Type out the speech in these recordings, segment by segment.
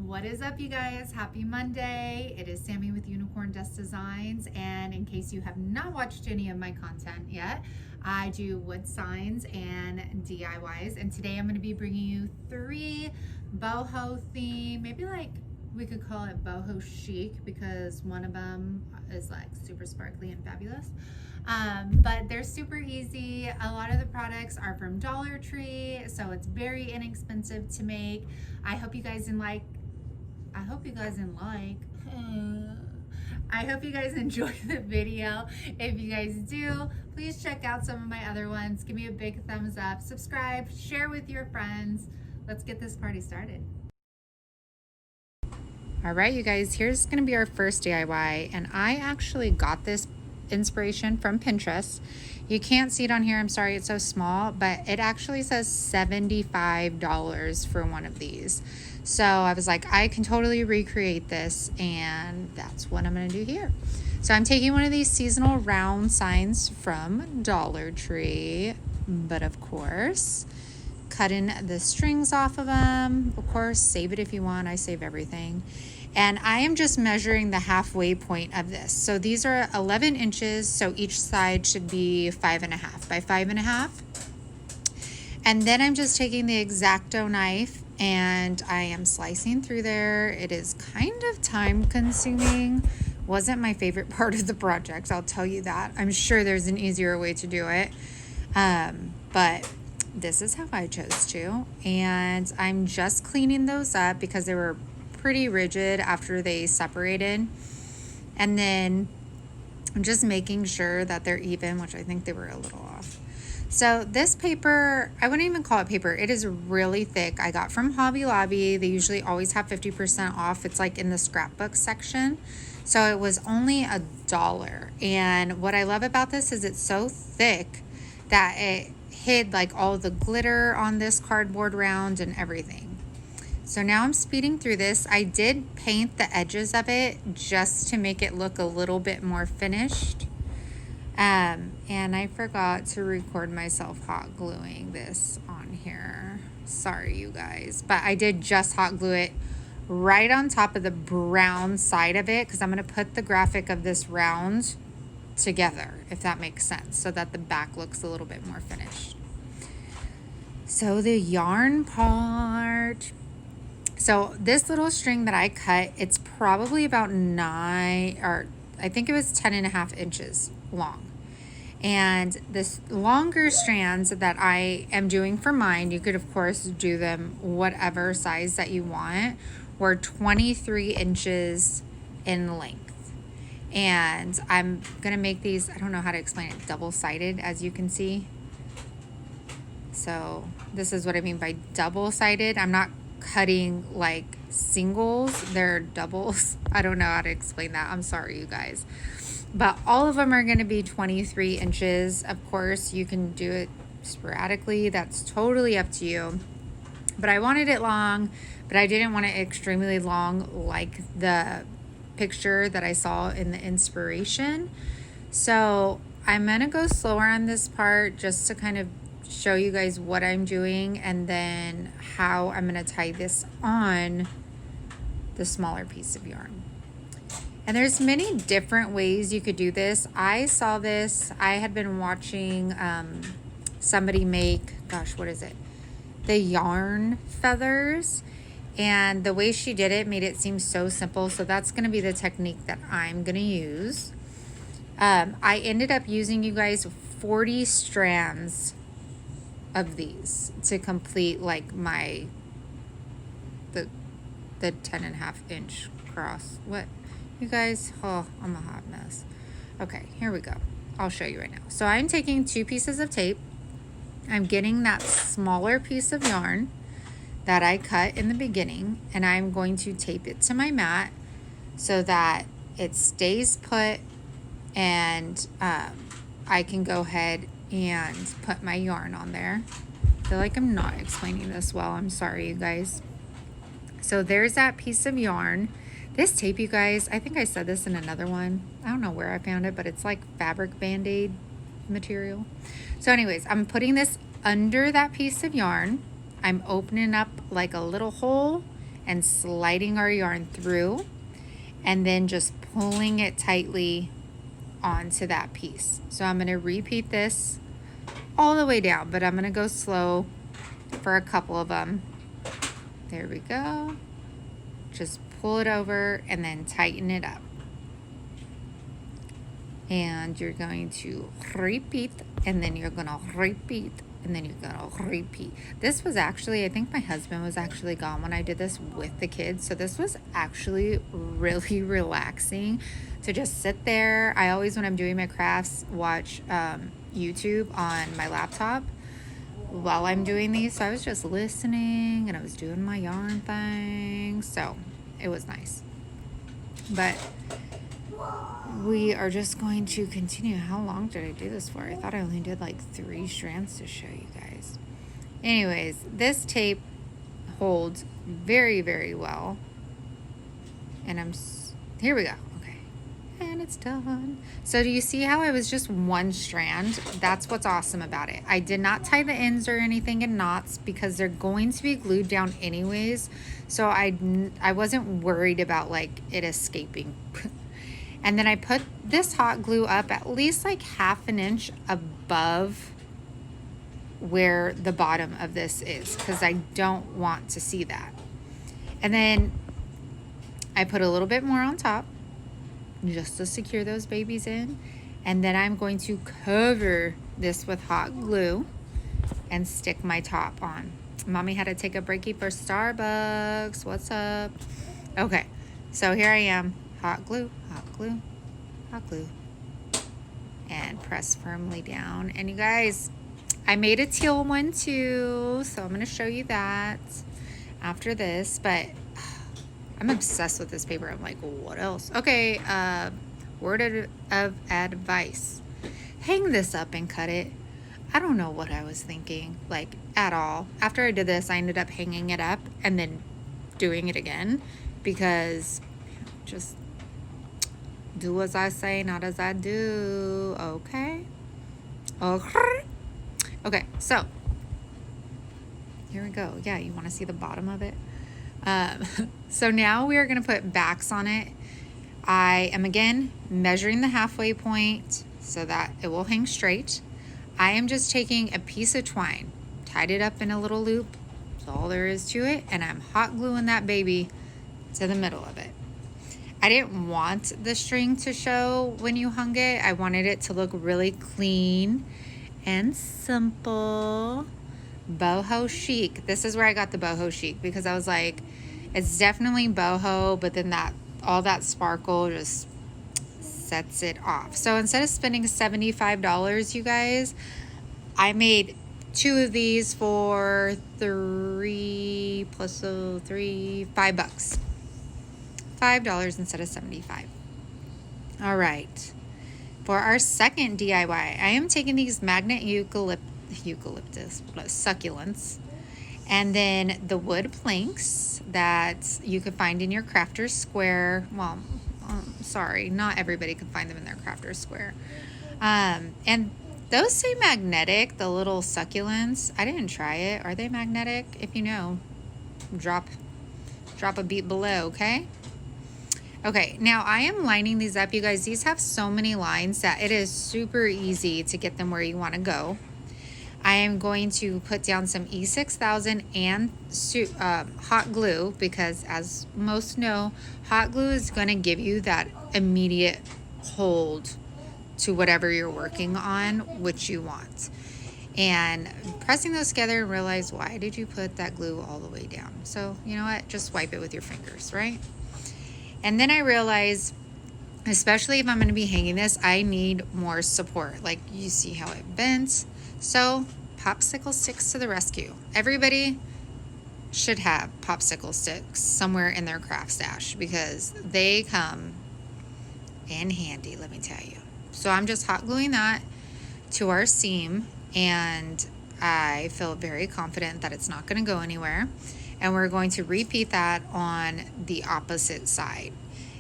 What is up, you guys? Happy Monday. It is Sammy with Unicorn Dust Designs, and in case you have not watched any of my content yet, I do wood signs and DIYs, and today I'm going to be bringing you 3 boho theme, maybe like we could call it boho chic because one of them is like super sparkly and fabulous. But they're super easy. A lot of the products are from Dollar Tree, so it's very inexpensive to make. I hope you guys I hope you guys enjoy the video. If you guys do, please check out some of my other ones. Give me a big thumbs up, subscribe, share with your friends. Let's get this party started. All right, you guys, here's gonna be our first DIY, and I actually got this inspiration from Pinterest. You can't see it on here, I'm sorry, it's so small, but it actually says $75 for one of these. So I was like, I can totally recreate this, and that's what I'm gonna do here. So I'm taking one of these seasonal round signs from Dollar Tree, but of course, cutting the strings off of them. Of course, save it if you want, I save everything. And I am just measuring the halfway point of this. So these are 11 inches, so each side should be 5.5 by 5.5. And then I'm just taking the X-Acto knife and I am slicing through there. It is kind of time consuming. Wasn't my favorite part of the project, I'll tell you that. I'm sure there's an easier way to do it. But this is how I chose to. And I'm just cleaning those up because they were pretty rigid after they separated, and then I'm just making sure that they're even, which I think they were a little off. So this paper, I wouldn't even call it paper, it is really thick. I got from Hobby Lobby. They usually always have 50% off. It's like in the scrapbook section, so it was only $1. And what I love about this is it's so thick that it hid like all the glitter on this cardboard round and everything. So now I'm speeding through this. I did paint the edges of it just to make it look a little bit more finished. And I forgot to record myself hot gluing this on here. Sorry, you guys. But I did just hot glue it right on top of the brown side of it because I'm going to put the graphic of this round together, if that makes sense, so that the back looks a little bit more finished. So the yarn part. So this little string that I cut, it's probably about 9, or I think it was 10.5 inches long. And this longer strands that I am doing for mine, you could of course do them whatever size that you want, were 23 inches in length. And I'm gonna make these, I don't know how to explain it, double-sided, as you can see. So this is what I mean by double-sided. I'm not cutting like singles, they're doubles. I don't know how to explain that, I'm sorry, you guys. But all of them are going to be 23 inches. Of course, you can do it sporadically, that's totally up to you. But I wanted it long, but I didn't want it extremely long like the picture that I saw in the inspiration. So I'm gonna go slower on this part just to kind of show you guys what I'm doing and then how I'm going to tie this on the smaller piece of yarn. And there's many different ways you could do this. I saw this, I had been watching somebody make, gosh, what is it? The yarn feathers. And the way she did it made it seem so simple. So that's going to be the technique that I'm going to use. I ended up using, you guys, 40 strands of these to complete like my the 10.5 inch cross. What, you guys? Oh, I'm a hot mess. Okay, here we go. I'll show you right now. So I'm taking 2 pieces of tape. I'm getting that smaller piece of yarn that I cut in the beginning, and I'm going to tape it to my mat so that it stays put, and I can go ahead and put my yarn on there. I feel like I'm not explaining this well, I'm sorry, you guys. So there's that piece of yarn. This tape, you guys, I think I said this in another one, I don't know where I found it, but it's like fabric band-aid material. So anyways, I'm putting this under that piece of yarn. I'm opening up like a little hole and sliding our yarn through, and then just pulling it tightly onto that piece. So I'm going to repeat this all the way down, but I'm going to go slow for a couple of them. There we go. Just pull it over and then tighten it up. And you're going to repeat, and then you're going to repeat, and then you're going to repeat. This was actually, I think my husband was actually gone when I did this with the kids. So this was actually really relaxing to just sit there. I always, when I'm doing my crafts, watch YouTube on my laptop while I'm doing these. So I was just listening and I was doing my yarn thing. So it was nice. But we are just going to continue. How long did I do this for? I thought I only did like 3 strands to show you guys. Anyways, this tape holds very, very well. And here we go. Okay. And it's done. So do you see how I was just 1 strand? That's what's awesome about it. I did not tie the ends or anything in knots because they're going to be glued down anyways. So I wasn't worried about like it escaping. And then I put this hot glue up at least like 1/2 inch above where the bottom of this is, because I don't want to see that. And then I put a little bit more on top just to secure those babies in. And then I'm going to cover this with hot glue and stick my top on. Mommy had to take a breakie for Starbucks. What's up? Okay, so here I am. Hot glue, hot glue, hot glue, and press firmly down. And you guys, I made a teal one too, so I'm going to show you that after this. But I'm obsessed with this paper. I'm like, what else? Okay, word of advice. Hang this up and cut it. I don't know what I was thinking, like, at all. After I did this, I ended up hanging it up and then doing it again because just do as I say, not as I do. Okay. Okay, so here we go. Yeah, you want to see the bottom of it? So now we are going to put backs on it. I am again measuring the halfway point so that it will hang straight. I am just taking a piece of twine, tied it up in a little loop. That's all there is to it. And I'm hot gluing that baby to the middle of it. I didn't want the string to show when you hung it. I wanted it to look really clean and simple. Boho chic. This is where I got the boho chic, because I was like, it's definitely boho, but then all that sparkle just sets it off. So instead of spending $75, you guys, I made 2 of these for $5 bucks. $5 instead of $75. All right. For our second DIY, I am taking these magnet eucalyptus succulents, and then the wood planks that you could find in your Crafter's Square. Well, sorry, not everybody can find them in their Crafter's Square. And those say magnetic, the little succulents. I didn't try it. Are they magnetic? If you know, drop a beat below, okay? Okay, now I am lining these up, you guys. These have so many lines that it is super easy to get them where you want to go. I am going to put down some E6000 and hot glue, because as most know, hot glue is going to give you that immediate hold to whatever you're working on, which you want. And pressing those together and realize, why did you put that glue all the way down? So you know what, just wipe it with your fingers, right? And then I realized, especially if I'm going to be hanging this, I need more support. Like, you see how it bends. So popsicle sticks to the rescue. Everybody should have popsicle sticks somewhere in their craft stash, because they come in handy, let me tell you. So I'm just hot gluing that to our seam, and I feel very confident that it's not going to go anywhere. And we're going to repeat that on the opposite side.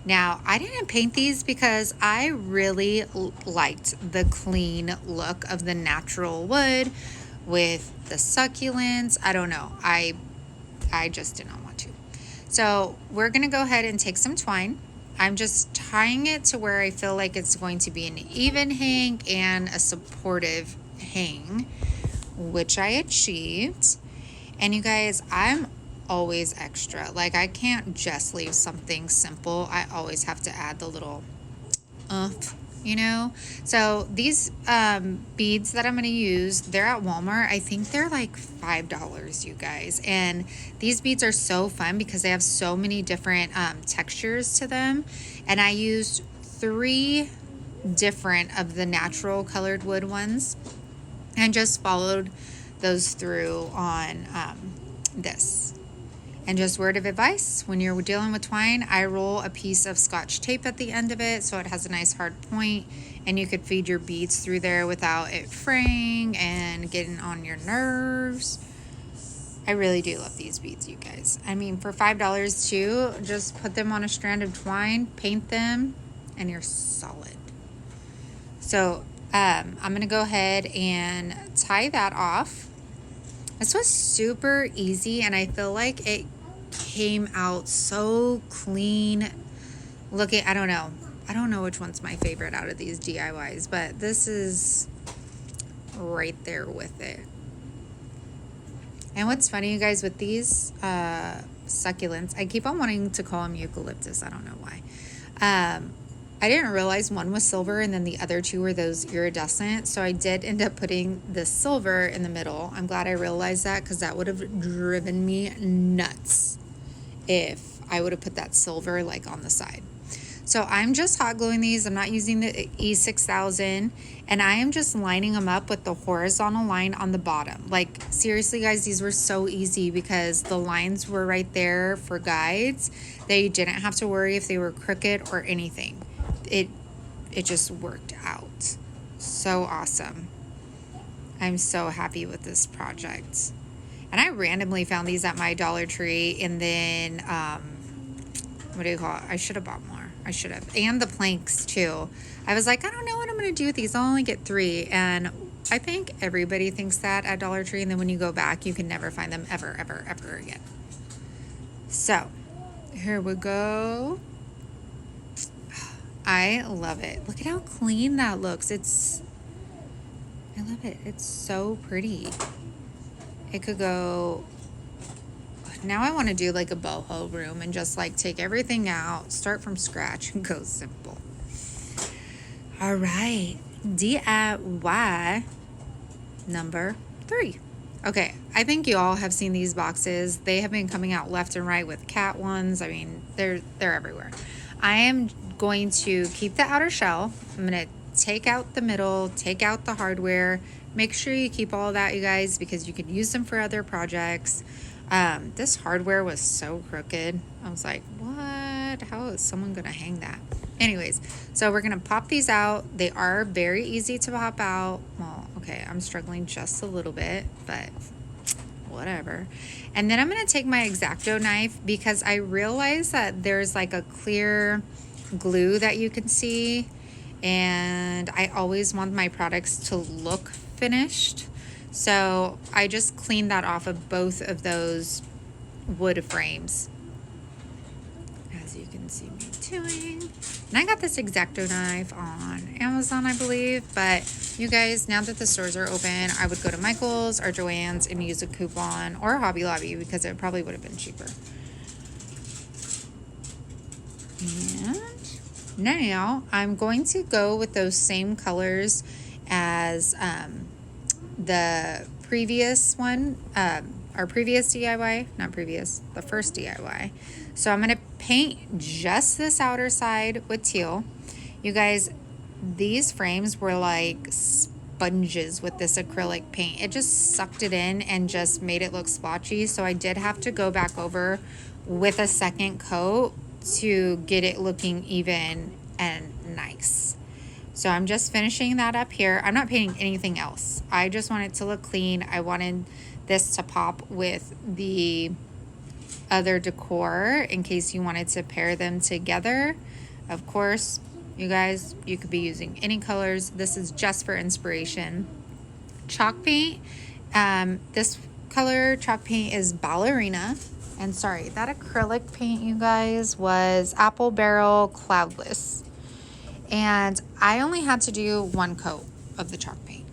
Now, I didn't paint these because I really liked the clean look of the natural wood with the succulents. I don't know. I just did not want to. So we're gonna go ahead and take some twine. I'm just tying it to where I feel like it's going to be an even hang and a supportive hang, which I achieved. And you guys, I'm always extra. Like, I can't just leave something simple. I always have to add the little oomph, you know? So these beads that I'm going to use, they're at Walmart. I think they're like $5, you guys. And these beads are so fun because they have so many different textures to them. And I used 3 different of the natural colored wood ones and just followed those through on this. And just word of advice, when you're dealing with twine, I roll a piece of Scotch tape at the end of it so it has a nice hard point, and you could feed your beads through there without it fraying and getting on your nerves. I really do love these beads, you guys. I mean, for $5 too, just put them on a strand of twine, paint them, and you're solid. So I'm going to go ahead and tie that off. This was super easy, and I feel like it came out so clean looking. I don't know which one's my favorite out of these DIYs, but this is right there with it. And what's funny, you guys, with these succulents, I keep on wanting to call them eucalyptus. I don't know why. I didn't realize one was silver and then the other 2 were those iridescent. So I did end up putting the silver in the middle. I'm glad I realized that, because that would have driven me nuts if I would have put that silver like on the side. So I'm just hot gluing these. I'm not using the E6000, and I am just lining them up with the horizontal line on the bottom. Like, seriously guys, these were so easy because the lines were right there for guides. They didn't have to worry if they were crooked or anything. It just worked out. So awesome. I'm so happy with this project. And I randomly found these at my Dollar Tree, and then what do you call it? I should have bought more. I should have. And the planks too. I was like, I don't know what I'm going to do with these. I'll only get 3. And I think everybody thinks that at Dollar Tree. And then when you go back, you can never find them ever, ever, ever again. So here we go. I love it. Look at how clean that looks. I love it. It's so pretty. It could go. Now I want to do like a boho room and just like take everything out, start from scratch, and go simple. All right, DIY number 3. Okay, I think you all have seen these boxes. They have been coming out left and right with cat ones. I mean, they're everywhere. I am going to keep the outer shell. I'm going to take out the middle, take out the hardware. Make sure you keep all of that, you guys, because you could use them for other projects. This hardware was so crooked. I was like, what? How is someone going to hang that? Anyways, so we're going to pop these out. They are very easy to pop out. Well, okay, I'm struggling just a little bit, but whatever. And then I'm going to take my X-Acto knife, because I realize that there's like a clear glue that you can see, and I always want my products to look finished. So I just cleaned that off of both of those wood frames, as you can see me doing. And I got this X-Acto knife on Amazon, I believe. But you guys, now that the stores are open, I would go to Michael's or Joann's and use a coupon, or Hobby Lobby, because it probably would have been cheaper. And now I'm going to go with those same colors as the previous one, our previous DIY, not previous, the first DIY. So I'm going to paint just this outer side with teal. You guys, these frames were like sponges with this acrylic paint. It just sucked it in and just made it look splotchy. So I did have to go back over with a second coat to get it looking even and nice. So I'm just finishing that up here. I'm not painting anything else. I just want it to look clean. I wanted this to pop with the other decor in case you wanted to pair them together. Of course, you guys, you could be using any colors. This is just for inspiration. Chalk paint. This color chalk paint is Ballerina. And sorry, that acrylic paint, you guys, was Apple Barrel Cloudless. And I only had to do 1 coat of the chalk paint.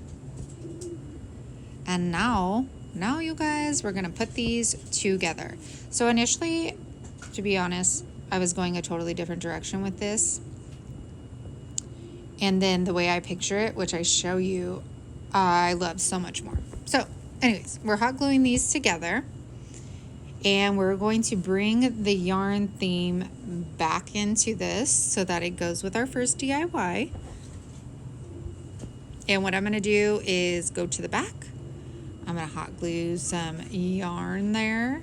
And now you guys, we're gonna put these together. So initially, to be honest, I was going a totally different direction with this. And then the way I picture it, which I show you, I love so much more. So anyways, we're hot gluing these together. And we're going to bring the yarn theme back into this so that it goes with our first DIY. And what I'm going to do is go to the back. I'm going to hot glue some yarn there.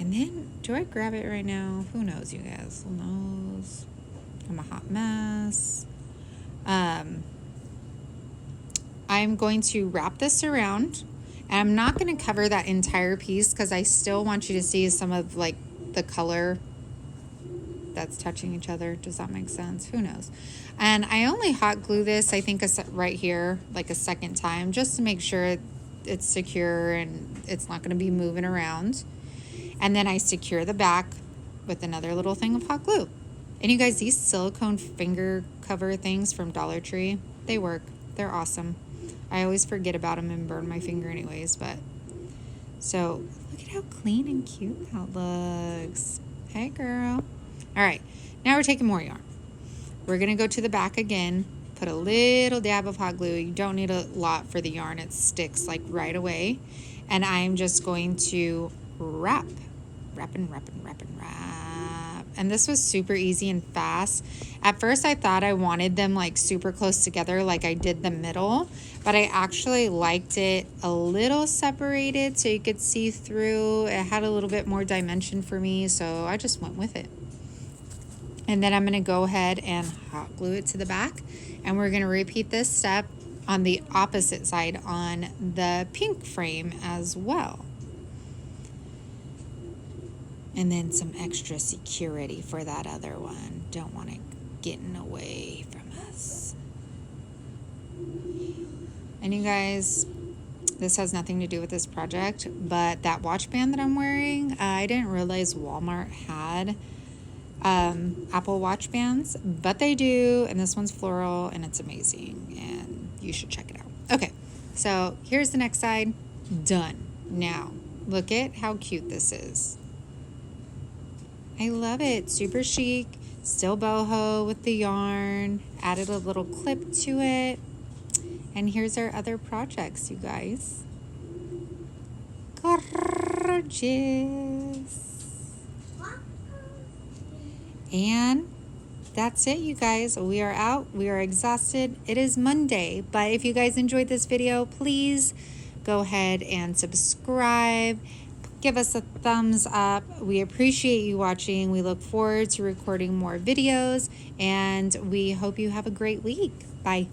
And then, do I grab it right now? Who knows, you guys? Who knows? I'm a hot mess. I'm going to wrap this around. And I'm not going to cover that entire piece because I still want you to see some of like the color that's touching each other. Does that make sense? Who knows? And I only hot glue this, I think, right here, like a second time, just to make sure it's secure and it's not going to be moving around. And then I secure the back with another little thing of hot glue. And you guys, these silicone finger cover things from Dollar Tree, they work. They're awesome. I always forget about them and burn my finger anyways, but so look at how clean and cute that looks. Hey girl. All right, now we're taking more yarn. We're gonna go to the back again, put a little dab of hot glue. You don't need a lot for the yarn, it sticks like right away. And I'm just going to wrap. And this was super easy and fast. At first I thought I wanted them like super close together like I did the middle, but I actually liked it a little separated so you could see through. It had a little bit more dimension for me, so I just went with it. And then I'm going to go ahead and hot glue it to the back, and we're going to repeat this step on the opposite side on the pink frame as well. And then some extra security for that other one. Don't want it getting away from us. And you guys, this has nothing to do with this project, but that watch band that I'm wearing, I didn't realize Walmart had Apple watch bands, but they do, and this one's floral, and it's amazing, and you should check it out. Okay, so here's the next side. Done. Now, look at how cute this is. I love it. Super chic, still boho with the yarn, added a little clip to it. And here's our other projects, you guys. Gorgeous. And that's it, you guys. We are out. We are exhausted. It is Monday, but if you guys enjoyed this video, please go ahead and subscribe. Give us a thumbs up. We appreciate you watching. We look forward to recording more videos, and we hope you have a great week. Bye.